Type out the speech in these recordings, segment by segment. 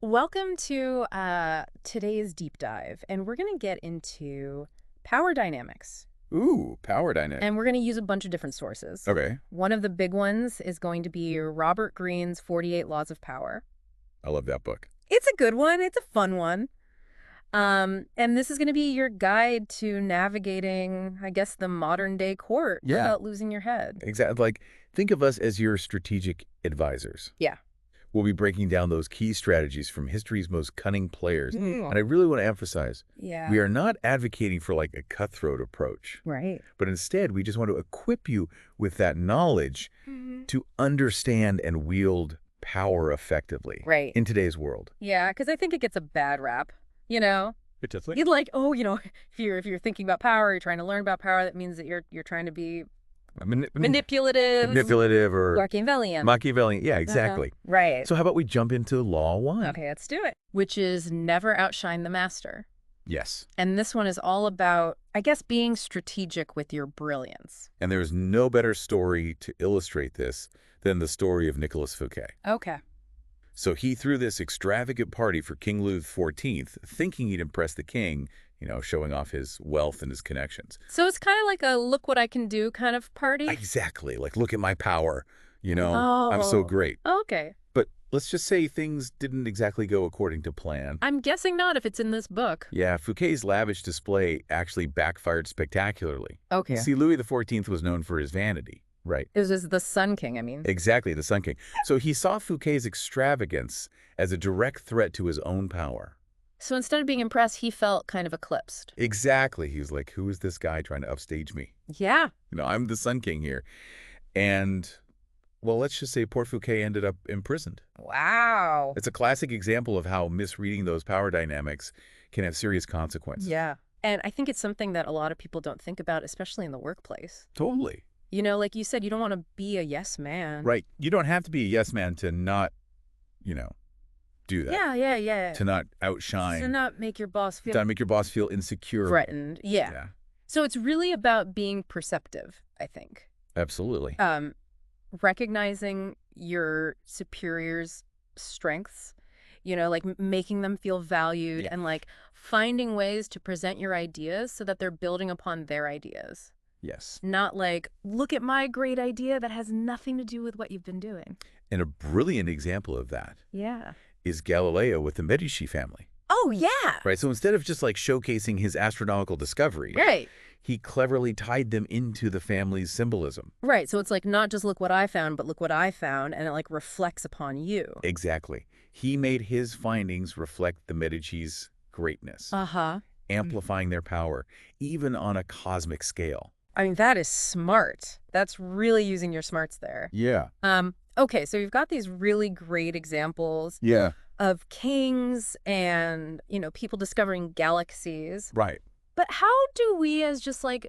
Welcome to today's deep dive, and we're going to get into power dynamics. Ooh, power dynamic. And we're going to use a bunch of different sources. Okay. One of the big ones is going to be Robert Greene's 48 Laws of Power. I love that book. It's a good one. It's a fun one. And this is going to be your guide to navigating, I guess, the modern day court without losing your head. Exactly. Like, think of us as your strategic advisors. Yeah. We'll be breaking down those key strategies from history's most cunning players. And I really want to emphasize, we are not advocating for like a cutthroat approach. Right. But instead, we just want to equip you with that knowledge to understand and wield power effectively in today's world. Yeah, because I think it gets a bad rap, you know? It's just You'd like, oh, if you're thinking about power, you're trying to learn about power, that means that you're trying to be manipulative or Machiavellian. Yeah, exactly. Right. So how about we jump into law one? Okay, let's do it. Which is never outshine the master. Yes. And this one is all about, I guess, being strategic with your brilliance. And there's no better story to illustrate this than the story of Nicolas Fouquet. Okay. So he threw this extravagant party for King Louis XIV, thinking he'd impress the king, showing off his wealth and his connections. So it's kind of like a look what I can do kind of party? Exactly. Like, look at my power. I'm so great. Okay. But let's just say things didn't exactly go according to plan. I'm guessing not if it's in this book. Yeah, Fouquet's lavish display actually backfired spectacularly. Okay. See, Louis XIV was known for his vanity. Right. It was the Sun King, I mean. Exactly, the Sun King. So he saw Fouquet's extravagance as a direct threat to his own power. So instead of being impressed, he felt kind of eclipsed. Exactly. He was like, who is this guy trying to upstage me? Yeah. I'm the Sun King here. And, well, let's just say poor Fouquet ended up imprisoned. Wow. It's a classic example of how misreading those power dynamics can have serious consequences. Yeah. And I think it's something that a lot of people don't think about, especially in the workplace. Totally. Like you said, you don't want to be a yes man. Right. You don't have to be a yes man to not, do that. Yeah. To not outshine. To not make your boss feel... To not make your boss feel insecure. Threatened. Yeah. So it's really about being perceptive, I think. Absolutely. Recognizing your superior's strengths, like making them feel valued and like finding ways to present your ideas so that they're building upon their ideas. Yes. Not like, look at my great idea that has nothing to do with what you've been doing. And a brilliant example of that is Galileo with the Medici family. Oh, yeah. Right. So instead of just like showcasing his astronomical discovery, he cleverly tied them into the family's symbolism. Right. So it's like not just look what I found, but look what I found. And it like reflects upon you. Exactly. He made his findings reflect the Medici's greatness, amplifying their power, even on a cosmic scale. I mean, that is smart. That's really using your smarts there. Yeah. Okay, so you've got these really great examples of kings and, people discovering galaxies. Right. But how do we as just like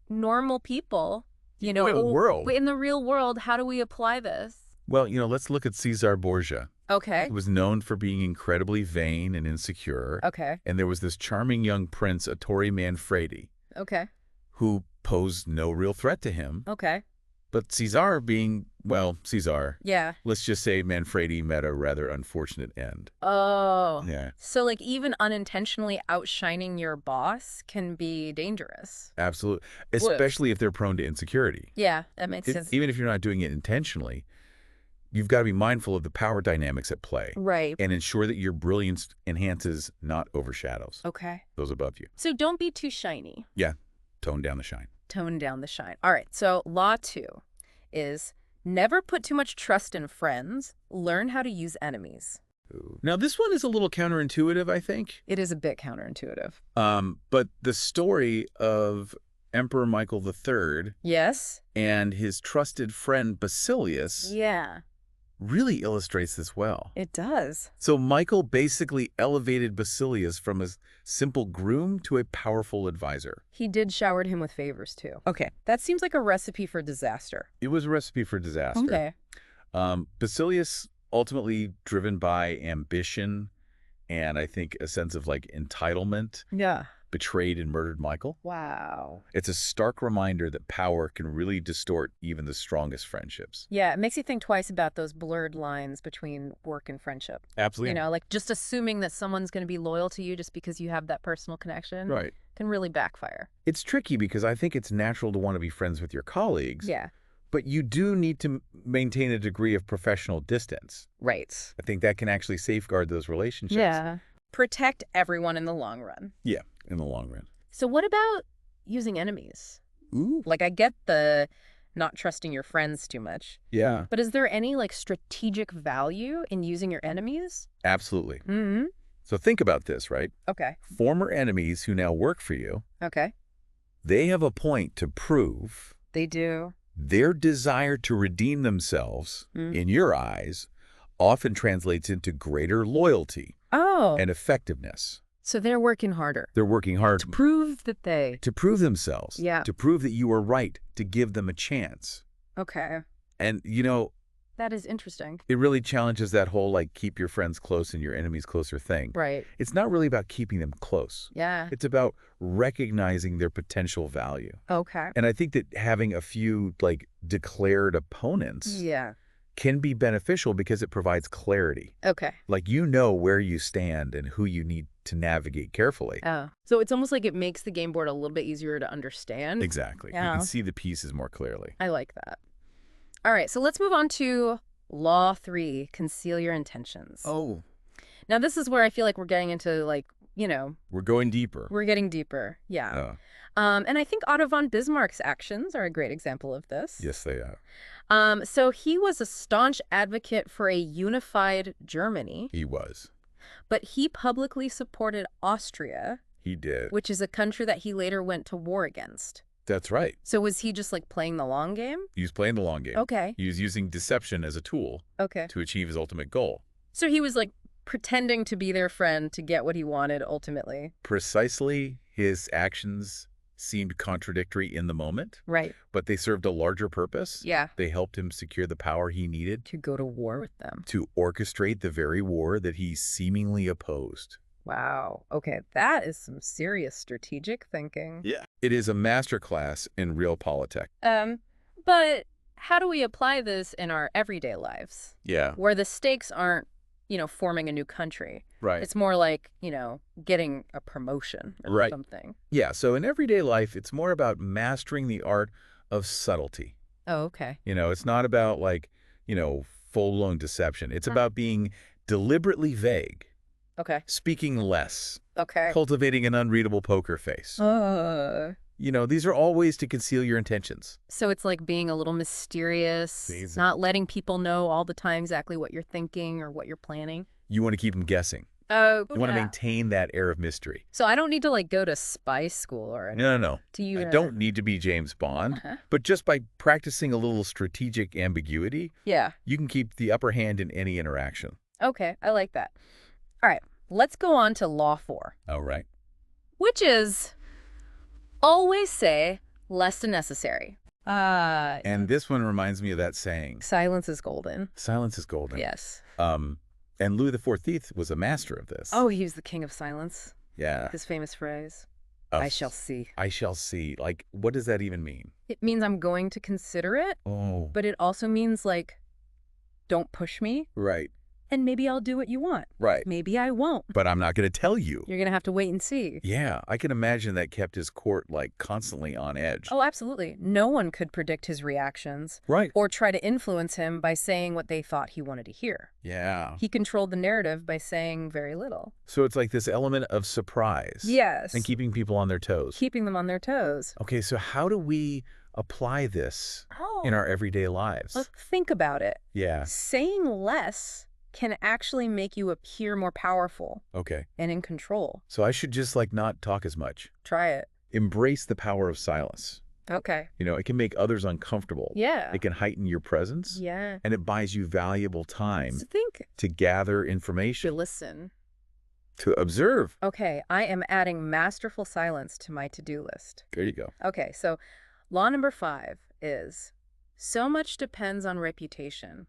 normal people, in the real world, how do we apply this? Well, let's look at Caesar Borgia. Okay. He was known for being incredibly vain and insecure. Okay. And there was this charming young prince, Ettore Manfredi. Okay. Who posed no real threat to him. Okay. But Caesar being, Caesar. Yeah. Let's just say Manfredi met a rather unfortunate end. Oh. Yeah. So like even unintentionally outshining your boss can be dangerous. Absolutely. Especially if they're prone to insecurity. Yeah, that makes sense. Even if you're not doing it intentionally, you've got to be mindful of the power dynamics at play. Right. And ensure that your brilliance enhances, not overshadows. Okay. Those above you. So don't be too shiny. Yeah. Tone down the shine. Tone down the shine. All right. So law 2 is never put too much trust in friends. Learn how to use enemies. Ooh. Now, this one is a little counterintuitive, I think. It is a bit counterintuitive. But the story of Emperor Michael III and his trusted friend Basilius really illustrates this well. It does. So Michael basically elevated Basilius from a simple groom to a powerful advisor. He did showered him with favors, too. Okay. That seems like a recipe for disaster. It was a recipe for disaster. Okay. Basilius, ultimately driven by ambition and I think a sense of like entitlement, betrayed and murdered Michael. Wow. It's a stark reminder that power can really distort even the strongest friendships. Yeah, it makes you think twice about those blurred lines between work and friendship. Absolutely. You know, like just assuming that someone's going to be loyal to you just because you have that personal connection can really backfire. It's tricky because I think it's natural to want to be friends with your colleagues. Yeah. But you do need to maintain a degree of professional distance. Right. I think that can actually safeguard those relationships. Yeah. Protect everyone in the long run. Yeah, in the long run. So what about using enemies? Ooh. Like, I get the not trusting your friends too much. Yeah. But is there any, like, strategic value in using your enemies? Absolutely. Mm-hmm. So think about this, right? Okay. Former enemies who now work for you. Okay. They have a point to prove. They do. Their desire to redeem themselves, in your eyes, often translates into greater loyalty and effectiveness. So they're working harder. They're working hard to prove themselves. Yeah. To prove that you are right, to give them a chance. Okay. And, you know, that is interesting. It really challenges that whole, like, keep your friends close and your enemies closer thing. Right. It's not really about keeping them close. Yeah. It's about recognizing their potential value. Okay. And I think that having a few, like, declared opponents can be beneficial because it provides clarity. Okay. Like, you know where you stand and who you need to navigate carefully. Oh. So it's almost like it makes the game board a little bit easier to understand. Exactly. Yeah. You can see the pieces more clearly. I like that. All right, so let's move on to Law 3, conceal your intentions. Oh. Now, this is where I feel like we're getting into, like, you know. We're going deeper. We're getting deeper, yeah. And I think Otto von Bismarck's actions are a great example of this. Yes, they are. So he was a staunch advocate for a unified Germany. He was. But he publicly supported Austria. He did. Which is a country that he later went to war against. That's right. So was he just, like, playing the long game? He was playing the long game. Okay. He was using deception as a tool to achieve his ultimate goal. So he was, like, pretending to be their friend to get what he wanted ultimately. Precisely. His actions seemed contradictory in the moment. Right. But they served a larger purpose. Yeah. They helped him secure the power he needed. To go to war with them. To orchestrate the very war that he seemingly opposed. Wow. Okay, that is some serious strategic thinking. Yeah. It is a masterclass in real politics. But how do we apply this in our everyday lives? Yeah. Where the stakes aren't, you know, forming a new country. Right. It's more like, you know, getting a promotion or something. Yeah, so in everyday life, it's more about mastering the art of subtlety. Oh, okay. You know, it's not about, like, you know, full-blown deception. It's about being deliberately vague. Okay. Speaking less. Okay. Cultivating an unreadable poker face. You know, these are all ways to conceal your intentions. So it's like being a little mysterious, not letting people know all the time exactly what you're thinking or what you're planning. You want to keep them guessing. Oh, You want to maintain that air of mystery. So I don't need to, like, go to spy school or anything. No. To I don't need to be James Bond. But just by practicing a little strategic ambiguity, you can keep the upper hand in any interaction. Okay, I like that. All right, let's go on to Law 4. All right. Which is always say less than necessary. And this one reminds me of that saying. Silence is golden. Silence is golden. Yes. And Louis XIV was a master of this. Oh, he was the king of silence. Yeah. His famous phrase, I shall see. I shall see. Like, what does that even mean? It means I'm going to consider it. Oh. But it also means, like, don't push me. Right. And maybe I'll do what you want. Right. Maybe I won't. But I'm not going to tell you. You're going to have to wait and see. Yeah, I can imagine that kept his court, like, constantly on edge. Oh, absolutely. No one could predict his reactions. Right. Or try to influence him by saying what they thought he wanted to hear. Yeah. He controlled the narrative by saying very little. So it's like this element of surprise. Yes. And keeping people on their toes. Keeping them on their toes. Okay, so how do we apply this in our everyday lives? Let's think about it. Yeah. Saying less can actually make you appear more powerful. Okay. And in control. So I should just, like, not talk as much. Try it. Embrace the power of silence. Okay. You know, it can make others uncomfortable. Yeah. It can heighten your presence. Yeah. And it buys you valuable time to gather information. To listen. To observe. Okay, I am adding masterful silence to my to-do list. There you go. Okay, so law number 5 is, so much depends on reputation.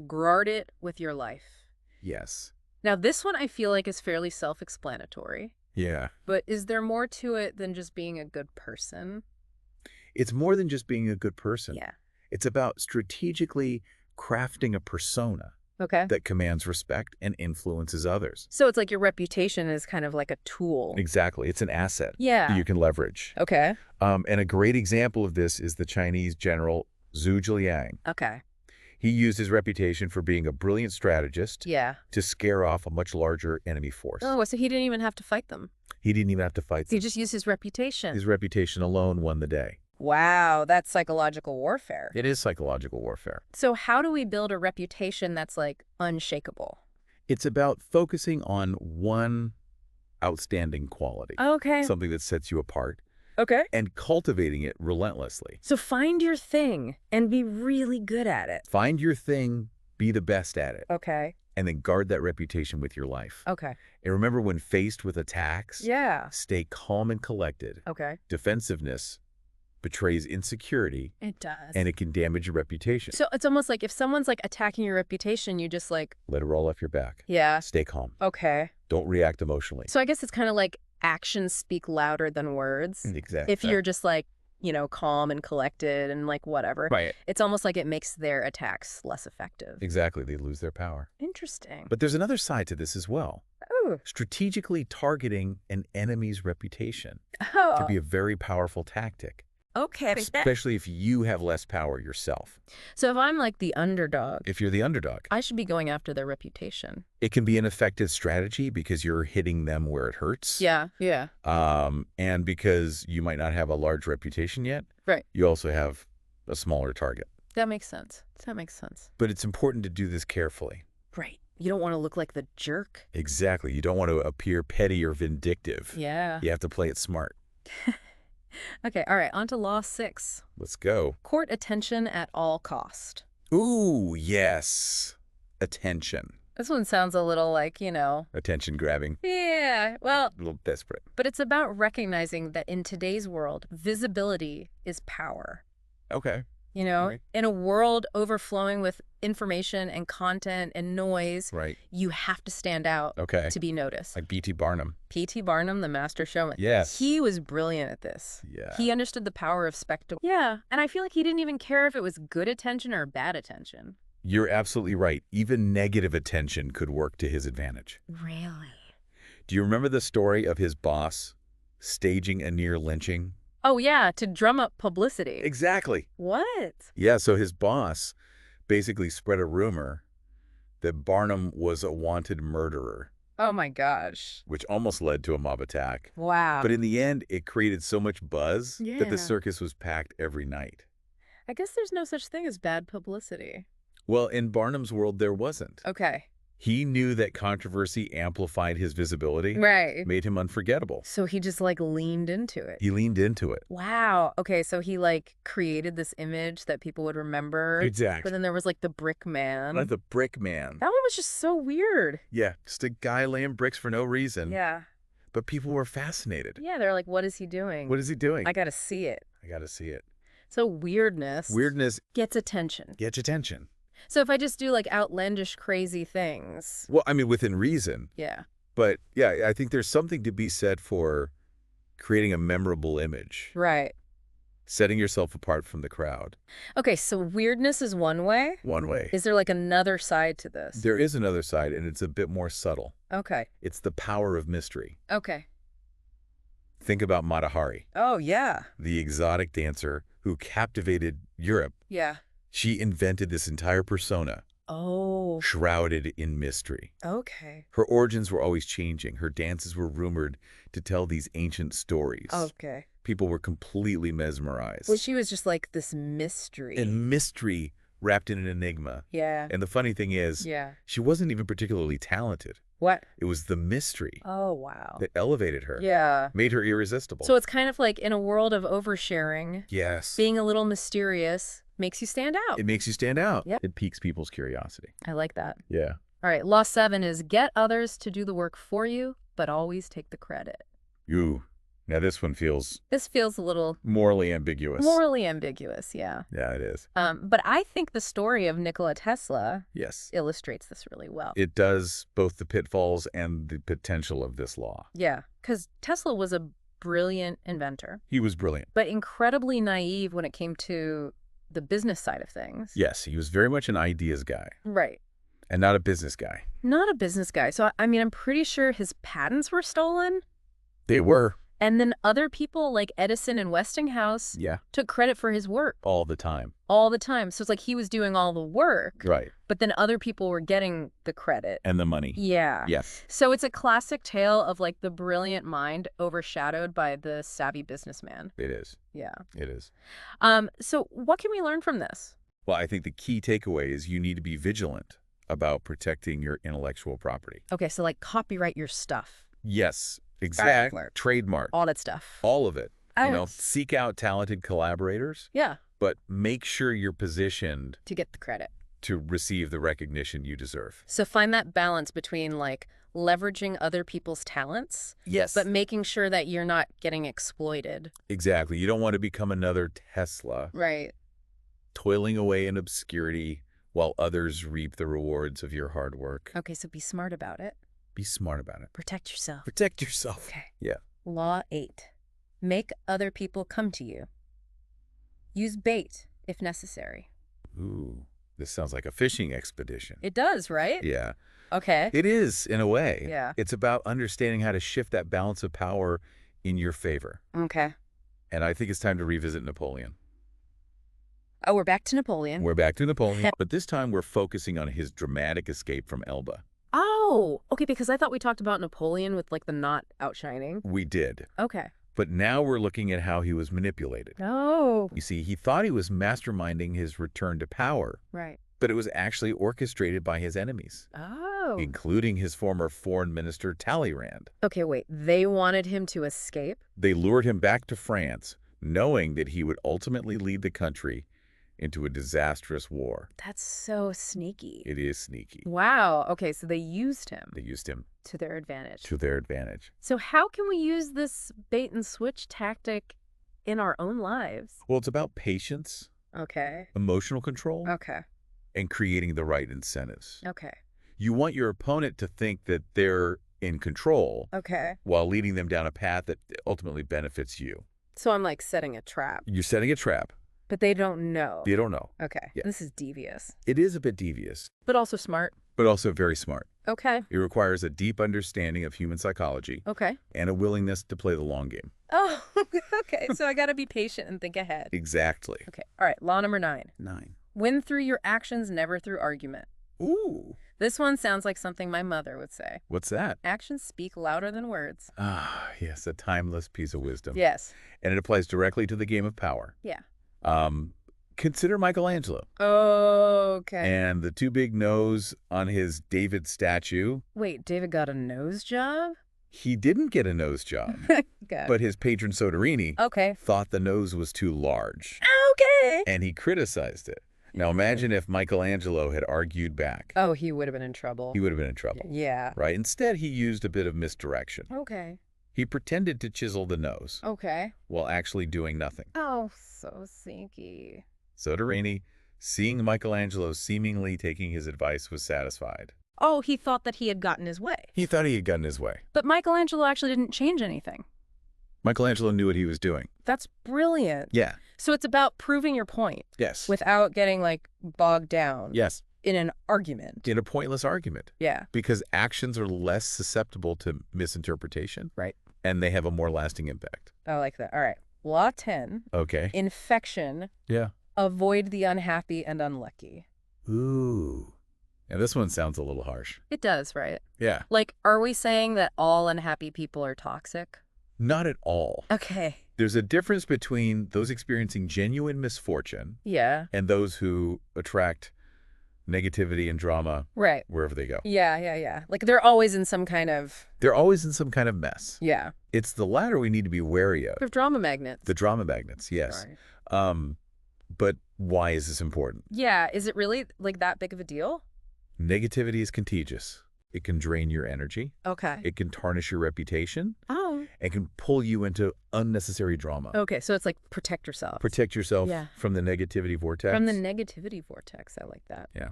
Guard it with your life. Yes. Now, this one I feel like is fairly self-explanatory. Yeah. But is there more to it than just being a good person? It's more than just being a good person. Yeah. It's about strategically crafting a persona Okay. that commands respect and influences others. So it's like your reputation is kind of like a tool. Exactly. It's an asset Yeah. that you can leverage. Okay. And a great example of this is the Chinese general Zhu Zhiliang. Okay. He used his reputation for being a brilliant strategist Yeah. to scare off a much larger enemy force. Oh, so he didn't even have to fight them. He didn't even have to fight He them. just used his reputation. His reputation alone won the day. Wow, that's psychological warfare. It is psychological warfare. So how do we build a reputation that's like unshakable? It's about focusing on one outstanding quality. Okay. Something that sets you apart. Okay. And cultivating it relentlessly. So find your thing and be really good at it. Find your thing, be the best at it. Okay. And then guard that reputation with your life. Okay. And remember, when faced with attacks, Yeah. stay calm and collected. Okay. Defensiveness betrays insecurity. It does. And it can damage your reputation. So it's almost like if someone's like attacking your reputation, you just like... Let it roll off your back. Yeah. Stay calm. Okay. Don't react emotionally. So I guess it's kind of like actions speak louder than words. Exactly. If you're just like, you know, calm and collected and like whatever. Right. It's almost like it makes their attacks less effective. Exactly. They lose their power. Interesting. But there's another side to this as well. Oh. Strategically targeting an enemy's reputation Oh. can be a very powerful tactic. Okay. Especially if you have less power yourself. So if I'm like the underdog, If you're the underdog, I should be going after their reputation. it can be an effective strategy because you're hitting them where it hurts. Yeah. Yeah. And because you might not have a large reputation yet, Right. you also have a smaller target. That makes sense. That makes sense. But it's important to do this carefully. Right. You don't want to look like the jerk. Exactly. You don't want to appear petty or vindictive. Yeah. You have to play it smart. Okay. All right. On to law 6. Let's go. Court attention at all cost. Ooh, yes. Attention. This one sounds a little like, you know. Attention grabbing. Yeah. Well, A little desperate. but it's about recognizing that in today's world, visibility is power. Okay. You know, Right. in a world overflowing with information and content and noise, Right. you have to stand out Okay. to be noticed. Like B.T. Barnum. P.T. Barnum, the master showman. Yes. He was brilliant at this. Yeah. He understood the power of spectacle. Yeah. And I feel like he didn't even care if it was good attention or bad attention. You're absolutely right. Even negative attention could work to his advantage. Really? Do you remember the story of his boss staging a near lynching? Oh, yeah. To drum up publicity. Exactly. What? Yeah, so his boss basically spread a rumor that Barnum was a wanted murderer, Oh, my gosh. which almost led to a mob attack. Wow. But in the end, it created so much buzz that Yeah. the circus was packed every night. I guess there's no such thing as bad publicity. Well, in Barnum's world, there wasn't. Okay. He knew that controversy amplified his visibility, Right. made him unforgettable. So he just like leaned into it. He leaned into it. Wow. Okay, so he like created this image that people would remember. Exactly. But then there was like the brick man. Like the brick man. That one was just so weird. Yeah, just a guy laying bricks for no reason. Yeah. But people were fascinated. Yeah, they're like, what is he doing? What is he doing? I gotta see it. I got to see it. So weirdness gets attention. Gets attention. So if I just do like outlandish, crazy things. Well, I mean, within reason. Yeah. But yeah, I think there's something to be said for creating a memorable image. Right. Setting yourself apart from the crowd. Okay, so weirdness is one way. One way. Is there like another side to this? There is another side, and it's a bit more subtle. Okay. It's the power of mystery. Okay. Think about Mata Hari, Oh, yeah. the exotic dancer who captivated Europe. Yeah. She invented this entire persona, Oh. shrouded in mystery. Okay. Her origins were always changing. Her dances were rumored to tell these ancient stories. Okay. People were completely mesmerized. Well, she was just like this mystery. And mystery wrapped in an enigma. Yeah. And the funny thing is, Yeah. she wasn't even particularly talented. What? It was the mystery Oh, wow. that elevated her. Yeah. Made her irresistible. So it's kind of like in a world of oversharing, yes. being a little mysterious makes you stand out. It makes you stand out. Yep. It piques people's curiosity. I like that. Yeah. All right. Law 7 is get others to do the work for you, but always take the credit. You. Now this one feels... This feels a little... morally ambiguous. Morally ambiguous, yeah. Yeah, it is. But I think the story of Nikola Tesla illustrates this really well. It does, both the pitfalls and the potential of this law. Yeah, because Tesla was a brilliant inventor. He was brilliant. But incredibly naive when it came to the business side of things. Yes, he was very much an ideas guy. Right. And not a business guy. Not a business guy. So, I mean, I'm pretty sure his patents were stolen. They were. And then other people like Edison and Westinghouse took credit for his work. All the time. All the time. So it's like he was doing all the work. Right. But then other people were getting the credit. And the money. Yeah. Yes. So it's a classic tale of like the brilliant mind overshadowed by the savvy businessman. It is. Yeah. It is. So what can we learn from this? Well, I think the key takeaway is you need to be vigilant about protecting your intellectual property. Okay, so like copyright your stuff. Yes. Exactly. Trademark. All that stuff. All of it. You know, seek out talented collaborators. Yeah. But make sure you're positioned to get the credit. To receive the recognition you deserve. So find that balance between like leveraging other people's talents. Yes. But making sure that you're not getting exploited. Exactly. You don't want to become another Tesla. Right. Toiling away in obscurity while others reap the rewards of your hard work. Okay, so be smart about it. Be smart about it. Protect yourself. Protect yourself. Okay. Yeah. Law 8. Make other people come to you. Use bait if necessary. Ooh, this sounds like a fishing expedition. It does, right? Yeah. Okay. It is, in a way. Yeah. It's about understanding how to shift that balance of power in your favor. Okay. And I think it's time to revisit Napoleon. Oh, we're back to Napoleon. We're back to Napoleon, but this time we're focusing on his dramatic escape from Elba. Oh, okay, because I thought we talked about Napoleon with like the not outshining. We did. Okay. But now we're looking at how he was manipulated. Oh. You see, he thought he was masterminding his return to power. Right. But it was actually orchestrated by his enemies. Oh. Including his former foreign minister, Talleyrand. Okay, wait. They wanted him to escape? They lured him back to France, knowing that he would ultimately lead the country into a disastrous war. That's so sneaky. It is sneaky. Wow. Okay, so they used him. They used him. To their advantage. To their advantage. So how can we use this bait and switch tactic in our own lives? Well, it's about patience. Okay. Emotional control. Okay. And creating the right incentives. Okay. You want your opponent to think that they're in control. Okay. While leading them down a path that ultimately benefits you. So I'm like setting a trap. You're setting a trap. But they don't know. They don't know. Okay. Yeah. This is devious. It is a bit devious. But also smart. But also very smart. Okay. It requires a deep understanding of human psychology. Okay. And a willingness to play the long game. Oh, okay. So I got to be patient and think ahead. Exactly. Okay. All right. Law number 9. 9. Win through your actions, never through argument. Ooh. This one sounds like something my mother would say. What's that? Actions speak louder than words. Ah, yes. A timeless piece of wisdom. Yes. And it applies directly to the game of power. Yeah. Consider Michelangelo. Okay. And the 2 big nose on his David statue. Wait, David got a nose job? He didn't get a nose job. Okay. But his patron Soderini thought the nose was too large. Okay. And he criticized it. Now imagine if Michelangelo had argued back. Oh, he would have been in trouble. He would have been in trouble. Yeah. Right? Instead, he used a bit of misdirection. Okay. He pretended to chisel the nose. Okay. While actually doing nothing. Oh, so sneaky. Soderini, seeing Michelangelo seemingly taking his advice, was satisfied. Oh, he thought that he had gotten his way. He thought he had gotten his way. But Michelangelo actually didn't change anything. Michelangelo knew what he was doing. That's brilliant. Yeah. So it's about proving your point. Yes. Without getting, like, bogged down. Yes. In an argument. In a pointless argument. Yeah. Because actions are less susceptible to misinterpretation. Right. And they have a more lasting impact. I like that. All right. Law 10. Okay. Infection. Yeah. Avoid the unhappy and unlucky. Ooh. Now, this one sounds a little harsh. It does, right? Yeah. Like, are we saying that all unhappy people are toxic? Not at all. Okay. There's a difference between those experiencing genuine misfortune and those who attract negativity and drama wherever they go. Yeah. Like, they're always in some kind of... They're always in some kind of mess. Yeah. It's the latter we need to be wary of. They're drama magnets. The drama magnets, yes. Right. But why is this important? Yeah. Is it really, like, that big of a deal? Negativity is contagious. It can drain your energy. Okay. It can tarnish your reputation. Oh. and can pull you into unnecessary drama. Okay, so it's like protect yourself. Protect yourself from the negativity vortex. From the negativity vortex. I like that. Yeah.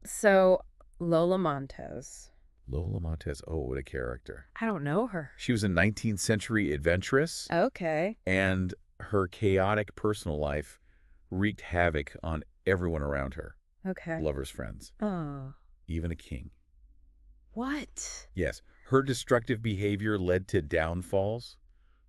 So Lola Montez. Lola Montez, oh, what a character. I don't know her. She was a 19th century adventuress. Okay. And her chaotic personal life wreaked havoc on everyone around her. Okay. Lovers, friends. Oh. Even a king. What? Yes. Her destructive behavior led to downfalls,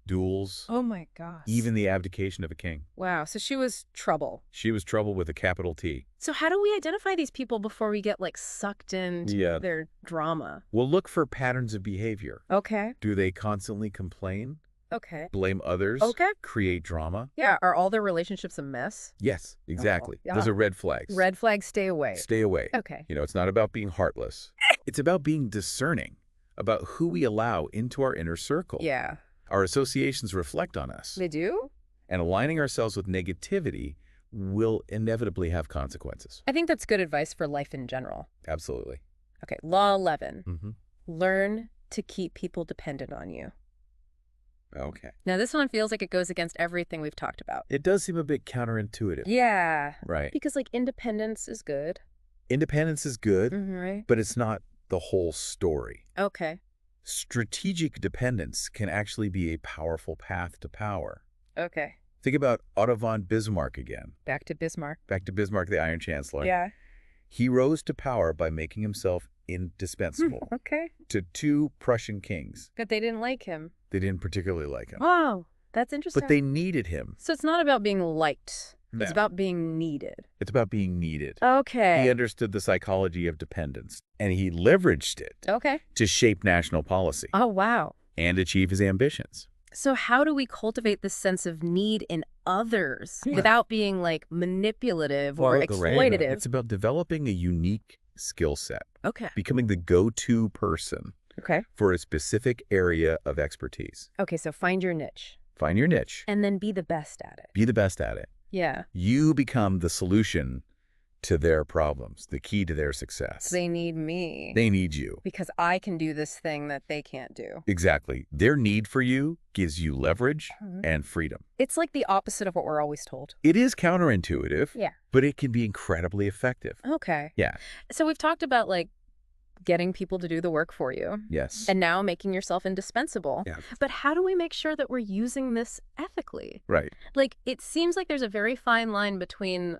duels. Oh my gosh. Even the abdication of a king. Wow. So she was trouble. She was trouble with a capital T. So how do we identify these people before we get like sucked into their drama? Well, look for patterns of behavior. Okay. Do they constantly complain? Okay. Blame others? Okay. Create drama? Yeah. Are all their relationships a mess? Yes, exactly. Oh, Those are red flags. Red flags, stay away. Stay away. Okay. You know, it's not about being heartless. It's about being discerning about who we allow into our inner circle. Yeah. Our associations reflect on us. They do? And aligning ourselves with negativity will inevitably have consequences. I think that's good advice for life in general. Absolutely. Okay. Law 11. Mm-hmm. Learn to keep people dependent on you. Okay. Now, this one feels like it goes against everything we've talked about. It does seem a bit counterintuitive. Yeah. Right. Because, like, independence is good. Independence is good, Right. but it's not the whole story. Okay. Strategic dependence can actually be a powerful path to power. Okay. Think about Otto von Bismarck again. Back to Bismarck. Back to Bismarck, the Iron Chancellor. Yeah. He rose to power by making himself indispensable Okay. to two Prussian kings. But they didn't like him. They didn't particularly like him. Oh, that's interesting. But they needed him. So it's not about being liked. No. It's about being needed. It's about being needed. Okay. He understood the psychology of dependence, and he leveraged it Okay. to shape national policy Oh, wow. and achieve his ambitions. So how do we cultivate this sense of need in others without being, like, manipulative or exploitative? It's about developing a unique skill set. Okay. Becoming the go-to person for a specific area of expertise. Okay, so find your niche. Find your niche. And then be the best at it. Be the best at it. Yeah. You become the solution to their problems, the key to their success. So they need me. They need you. Because I can do this thing that they can't do. Exactly. Their need for you gives you leverage and freedom. It's like the opposite of what we're always told. It is counterintuitive, Yeah. but it can be incredibly effective. Okay. Yeah. So we've talked about, like, getting people to do the work for you. Yes. And now making yourself indispensable. Yeah. But how do we make sure that we're using this ethically? Right. Like, it seems like there's a very fine line between,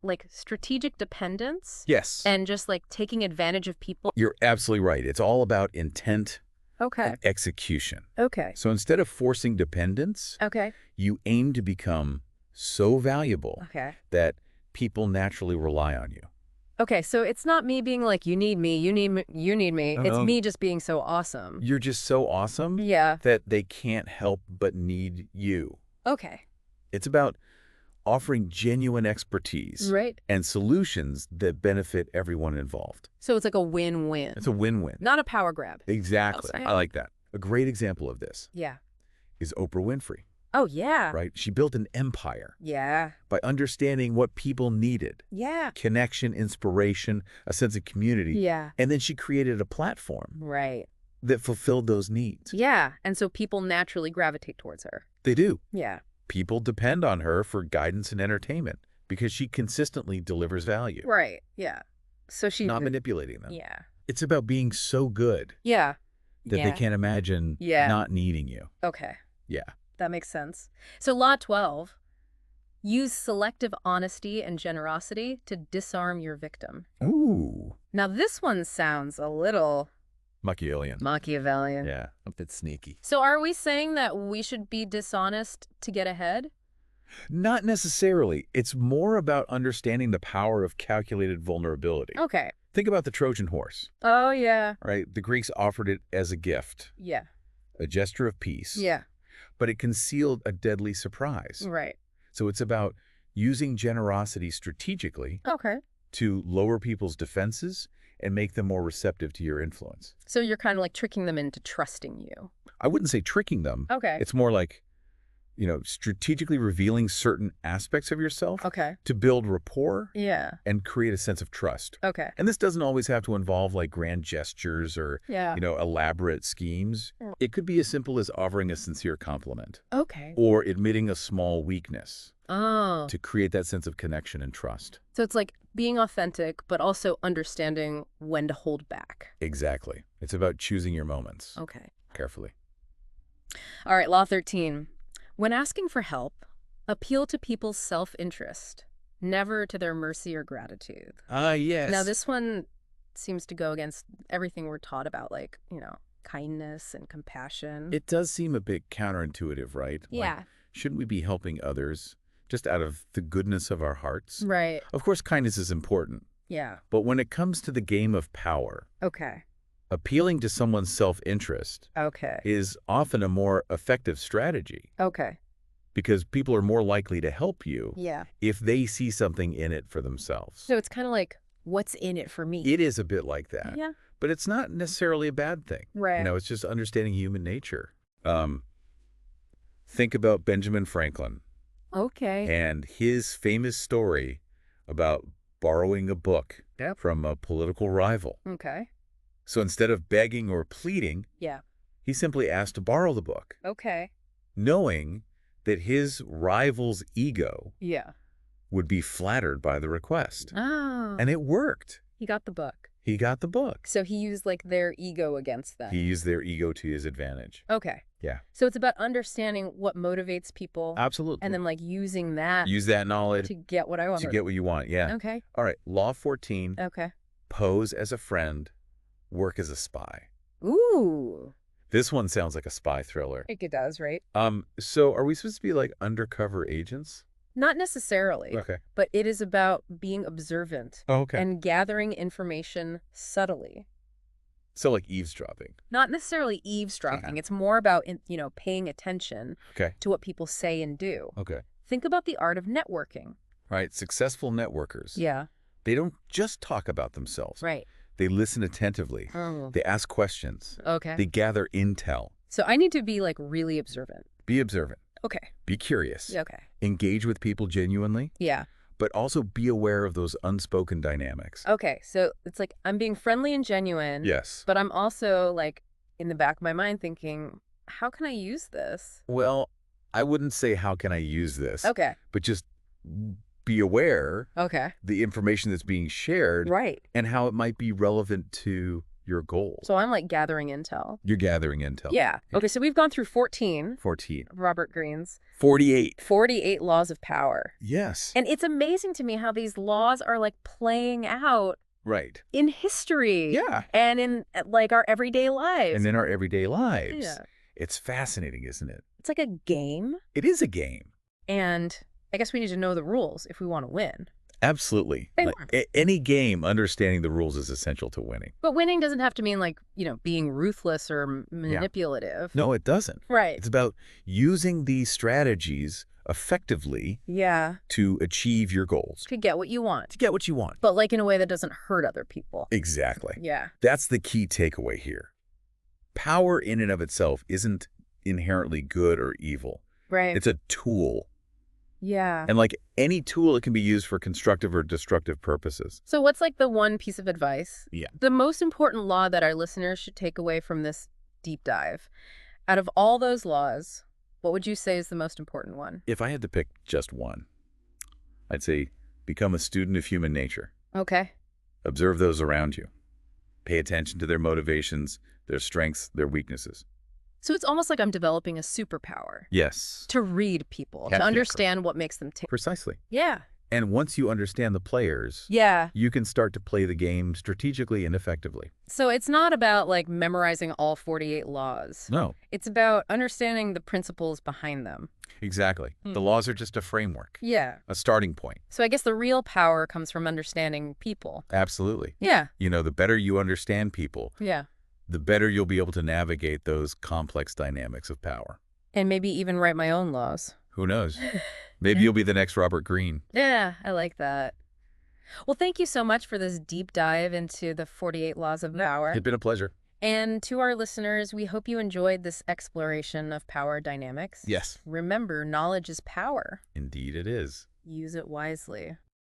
like, strategic dependence Yes. and just, like, taking advantage of people. You're absolutely right. It's all about intent Okay. and execution. Okay. So instead of forcing dependence, Okay. you aim to become so valuable Okay. that people naturally rely on you. Okay, so it's not me being like, you need me, you need me, you need me. It's me just being so awesome. You're just so awesome Yeah. that they can't help but need you. Okay. It's about offering genuine expertise Right. and solutions that benefit everyone involved. So it's like a win-win. It's a win-win. Not a power grab. Exactly. I'll say. I like that. A great example of this Yeah. is Oprah Winfrey, Oh, yeah. right? She built an empire Yeah. by understanding what people needed. Yeah. Connection, inspiration, a sense of community. Yeah. And then she created a platform Right. that fulfilled those needs. Yeah. And so people naturally gravitate towards her. They do. Yeah. People depend on her for guidance and entertainment because she consistently delivers value. Right. Yeah. So she... Not manipulating them. Yeah. It's about being so good Yeah. that they can't imagine not needing you. Okay. Yeah. That makes sense. So Law 12, use selective honesty and generosity to disarm your victim. Ooh. Now this one sounds a little Machiavellian. Yeah, a bit sneaky. So are we saying that we should be dishonest to get ahead? Not necessarily. It's more about understanding the power of calculated vulnerability. Okay. Think about the Trojan horse, Oh, yeah. right? The Greeks offered it as a gift, Yeah. a gesture of peace. Yeah. But it concealed a deadly surprise. Right. So it's about using generosity strategically Okay. to lower people's defenses and make them more receptive to your influence. So you're kind of like tricking them into trusting you. I wouldn't say tricking them. Okay. It's more like strategically revealing certain aspects of yourself Okay. to build rapport Yeah. and create a sense of trust. Okay. And this doesn't always have to involve like grand gestures or, Yeah. elaborate schemes. It could be as simple as offering a sincere compliment Okay. or admitting a small weakness Oh. to create that sense of connection and trust. So it's like being authentic, but also understanding when to hold back. Exactly. It's about choosing your moments Okay. carefully. All right, Law 13. When asking for help, appeal to people's self-interest, never to their mercy or gratitude. Yes. Now, this one seems to go against everything we're taught about, like, kindness and compassion. It does seem a bit counterintuitive, right? Yeah. Like, shouldn't we be helping others just out of the goodness of our hearts? Right. Of course, kindness is important. Yeah. But when it comes to the game of power, Okay. appealing to someone's self-interest Okay. is often a more effective strategy Okay. because people are more likely to help you Yeah. if they see something in it for themselves. So it's kind of like, what's in it for me? It is a bit like that. Yeah. But it's not necessarily a bad thing. Right. It's just understanding human nature. Think about Benjamin Franklin Okay. and his famous story about borrowing a book from a political rival. Okay. So instead of begging or pleading, Yeah. he simply asked to borrow the book, Okay. knowing that his rival's ego Yeah. would be flattered by the request. Oh. And it worked. He got the book. He got the book. So he used like their ego against them. He used their ego to his advantage. Okay. Yeah. So it's about understanding what motivates people. Absolutely. And then like using that use that knowledge to get what I want. to get what you want. Yeah. Okay. All right. Law 14. Okay. Pose as a friend. Work as a spy. Ooh. This one sounds like a spy thriller. I think it does, right? So are we supposed to be like undercover agents? Not necessarily. Okay. But it is about being observant. Oh, okay. And gathering information subtly. So like eavesdropping. Not necessarily eavesdropping. It's more about, paying attention to what people say and do. Okay. Think about the art of networking. Right. Successful networkers. Yeah. They don't just talk about themselves. Right. They listen attentively. Oh. They ask questions. Okay. They gather intel. So I need to be like really observant. Be observant. Okay. Be curious. Okay. Engage with people genuinely. Yeah. But also be aware of those unspoken dynamics. Okay. So it's like I'm being friendly and genuine. Yes. But I'm also like in the back of my mind thinking, how can I use this? Well, I wouldn't say how can I use this. Okay. But just be aware the information that's being shared and how it might be relevant to your goals. So I'm like gathering intel. You're gathering intel. Yeah. Okay, so we've gone through 14 of Robert Greene's 48 laws of power. Yes. And it's amazing to me how these laws are like playing out in history. Yeah. And in like our everyday lives. And in our everyday lives. Yeah. It's fascinating, isn't it? It's like a game. It is a game. And I guess we need to know the rules if we want to win. Absolutely. Like, any game, understanding the rules is essential to winning. But winning doesn't have to mean like, being ruthless or manipulative. No, it doesn't. Right. It's about using these strategies effectively to achieve your goals. To get what you want. To get what you want. But like in a way that doesn't hurt other people. Exactly. Yeah. That's the key takeaway here. Power in and of itself isn't inherently good or evil. Right. It's a tool. Yeah. And like any tool, it can be used for constructive or destructive purposes. So what's like the one piece of advice? Yeah. The most important law that our listeners should take away from this deep dive. Out of all those laws, what would you say is the most important one? If I had to pick just one, I'd say become a student of human nature. Okay. Observe those around you. Pay attention to their motivations, their strengths, their weaknesses. So it's almost like I'm developing a superpower. Yes. To read people, to understand what makes them tick. Precisely. Yeah. And once you understand the players, you can start to play the game strategically and effectively. So it's not about like memorizing all 48 laws. No. It's about understanding the principles behind them. Exactly. The laws are just a framework. Yeah. A starting point. So I guess the real power comes from understanding people. Absolutely. Yeah. The better you understand people, the better you'll be able to navigate those complex dynamics of power. And maybe even write my own laws. Who knows? Maybe you'll be the next Robert Greene. Yeah, I like that. Well, thank you so much for this deep dive into the 48 laws of power. It's been a pleasure. And to our listeners, we hope you enjoyed this exploration of power dynamics. Yes. Remember, knowledge is power. Indeed it is. Use it wisely.